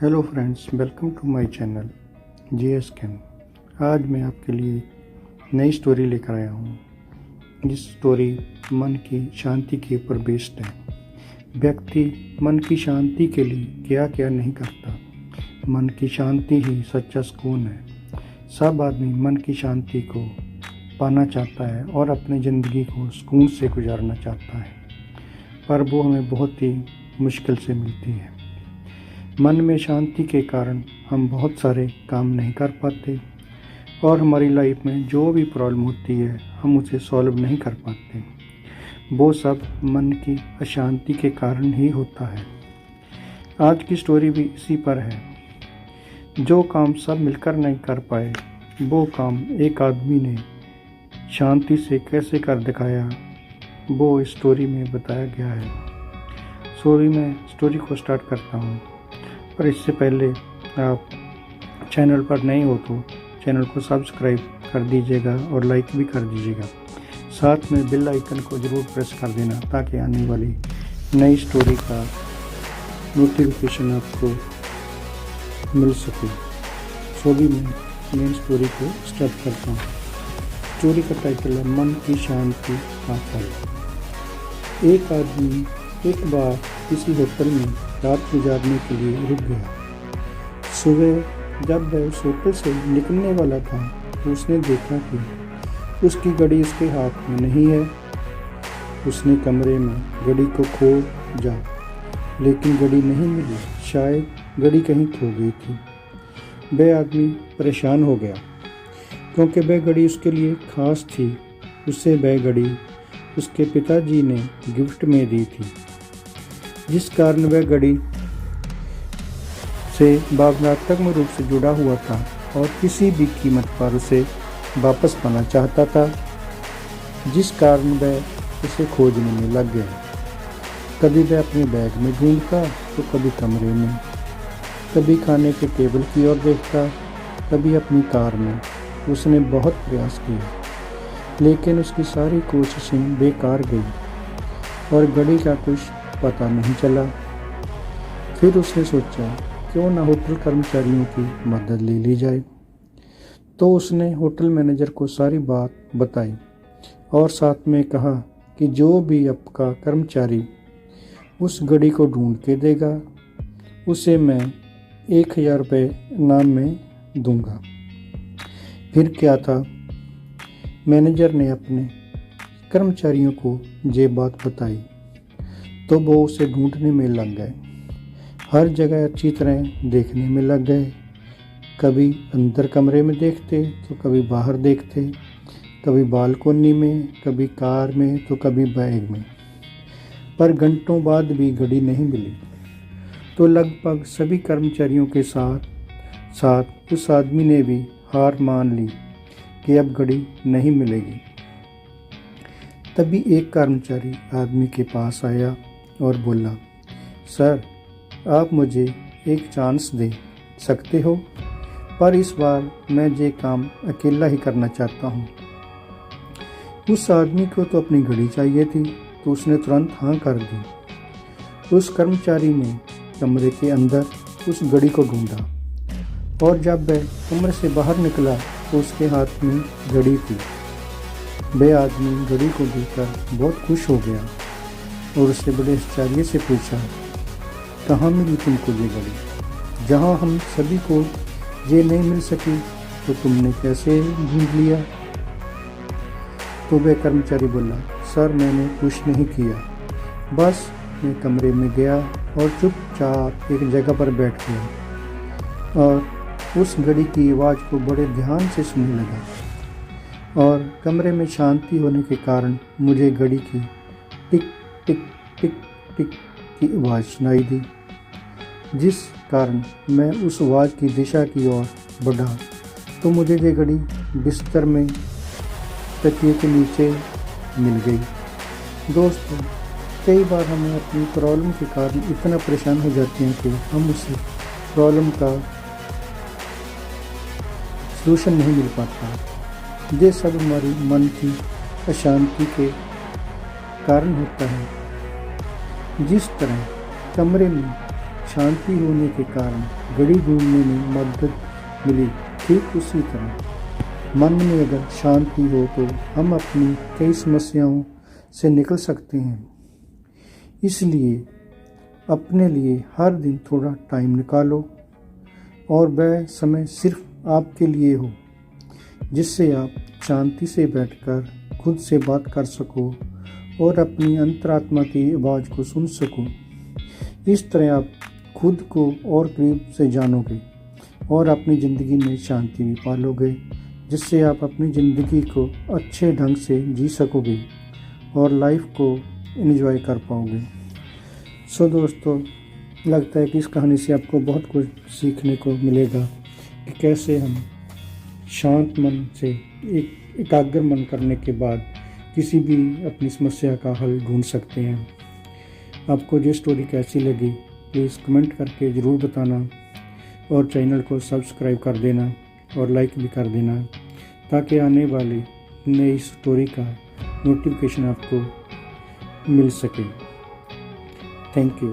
Hello friends, welcome to my channel GS can. आज मैं आपके लिए नई स्टोरी लेकर आया हूँ। जिस स्टोरी मन की शांति के ऊपर बेस्ड है। व्यक्ति मन की शांति के लिए क्या क्या नहीं करता। मन की शांति ही सच्चा सुकून है। सब आदमी मन की शांति को पाना चाहता है और अपनी ज़िंदगी को सुकून से गुजारना चाहता है, पर वो हमें बहुत ही मुश्किल से मिलती है। मन में शांति के कारण हम बहुत सारे काम नहीं कर पाते और हमारी लाइफ में जो भी प्रॉब्लम होती है हम उसे सॉल्व नहीं कर पाते। वो सब मन की अशांति के कारण ही होता है। आज की स्टोरी भी इसी पर है। जो काम सब मिलकर नहीं कर पाए, वो काम एक आदमी ने शांति से कैसे कर दिखाया, वो इस स्टोरी में बताया गया है। मैं स्टोरी को स्टार्ट करता हूँ, पर इससे पहले आप चैनल पर नए हो तो चैनल को सब्सक्राइब कर दीजिएगा और लाइक भी कर दीजिएगा। साथ में बेल आइकन को ज़रूर प्रेस कर देना ताकि आने वाली नई स्टोरी का नोटिफिकेशन आपको मिल सके। भी मैं मेन स्टोरी को स्टार्ट करता हूँ। स्टोरी का टाइटल है मन की शांति का फल। एक आदमी एक बार किसी होटल में रात गुजारने के लिए रुक गया। सुबह जब वह उस होटल से निकलने वाला था तो उसने देखा कि उसकी घड़ी उसके हाथ में नहीं है। उसने कमरे में घड़ी को खोजा, लेकिन घड़ी नहीं मिली। शायद घड़ी कहीं खो गई थी। वह आदमी परेशान हो गया क्योंकि वह घड़ी उसके लिए खास थी। उसे वह घड़ी उसके पिताजी ने गिफ्ट में दी थी, जिस कारण वह घड़ी से भावनात्मक रूप से जुड़ा हुआ था और किसी भी कीमत पर उसे वापस पाना चाहता था, जिस कारण वह उसे खोजने में लग गया। कभी वह अपने बैग में ढूंढता तो कभी कमरे में, कभी खाने के टेबल की ओर देखता, कभी अपनी कार में। उसने बहुत प्रयास किया, लेकिन उसकी सारी कोशिशें बेकार गई और घड़ी का कुछ पता नहीं चला। फिर उसने सोचा क्यों ना होटल कर्मचारियों की मदद ले ली जाए। तो उसने होटल मैनेजर को सारी बात बताई और साथ में कहा कि जो भी आपका कर्मचारी उस घड़ी को ढूंढ के देगा उसे मैं 1000 रुपये इनाम में दूंगा। फिर क्या था, मैनेजर ने अपने कर्मचारियों को ये बात बताई तो वो उसे ढूंढने में लग गए। हर जगह अच्छी तरह देखने में लग गए। कभी अंदर कमरे में देखते तो कभी बाहर देखते, कभी बालकोनी में, कभी कार में तो कभी बैग में, पर घंटों बाद भी घड़ी नहीं मिली। तो लगभग सभी कर्मचारियों के साथ साथ उस आदमी ने भी हार मान ली कि अब घड़ी नहीं मिलेगी। तभी एक कर्मचारी आदमी के पास आया और बोला, सर, आप मुझे एक चांस दे सकते हो, पर इस बार मैं ये काम अकेला ही करना चाहता हूँ। उस आदमी को तो अपनी घड़ी चाहिए थी, तो उसने तुरंत हाँ कर दी। उस कर्मचारी ने कमरे के अंदर उस घड़ी को ढूंढा और जब वह कमरे से बाहर निकला तो उसके हाथ में घड़ी थी। वह आदमी घड़ी को देखकर बहुत खुश हो गया और उससे बड़े आश्चर्य से पूछा, कहाँ मिली तुमको ये घड़ी? जहाँ हम सभी को ये नहीं मिल सकी तो तुमने कैसे ढूंढ लिया? तो वह कर्मचारी बोला, सर, मैंने कुछ नहीं किया, बस मैं कमरे में गया और चुपचाप एक जगह पर बैठ गया और उस घड़ी की आवाज़ को बड़े ध्यान से सुनने लगा और कमरे में शांति होने के कारण मुझे घड़ी की टिक टिक टिक टिक की आवाज़ सुनाई दी, जिस कारण मैं उस आवाज़ की दिशा की ओर बढ़ा तो मुझे ये घड़ी बिस्तर में तकिए के नीचे मिल गई। दोस्तों, कई बार हमें अपनी प्रॉब्लम के कारण इतना परेशान हो जाते हैं कि हम उस प्रॉब्लम का सलूशन नहीं मिल पाता। ये सब हमारी मन की अशांति के कारण होता है। जिस तरह कमरे में शांति होने के कारण घड़ी ढूंढने में मदद मिली। ठीक उसी तरह मन में अगर शांति हो तो हम अपनी कई समस्याओं से निकल सकते हैं। इसलिए अपने लिए हर दिन थोड़ा टाइम निकालो और वह समय सिर्फ आपके लिए हो, जिससे आप शांति से बैठकर खुद से बात कर सको और अपनी अंतरात्मा की आवाज़ को सुन सको। इस तरह आप खुद को और करीब से जानोगे और अपनी ज़िंदगी में शांति भी पालोगे, जिससे आप अपनी ज़िंदगी को अच्छे ढंग से जी सकोगे और लाइफ को एंजॉय कर पाओगे। सो दोस्तों, लगता है कि इस कहानी से आपको बहुत कुछ सीखने को मिलेगा कि कैसे हम शांत मन से एकाग्र मन करने के बाद किसी भी अपनी समस्या का हल ढूंढ सकते हैं। आपको ये स्टोरी कैसी लगी प्लीज़ कमेंट करके ज़रूर बताना और चैनल को सब्सक्राइब कर देना और लाइक भी कर देना, ताकि आने वाली नई स्टोरी का नोटिफिकेशन आपको मिल सके। Thank you.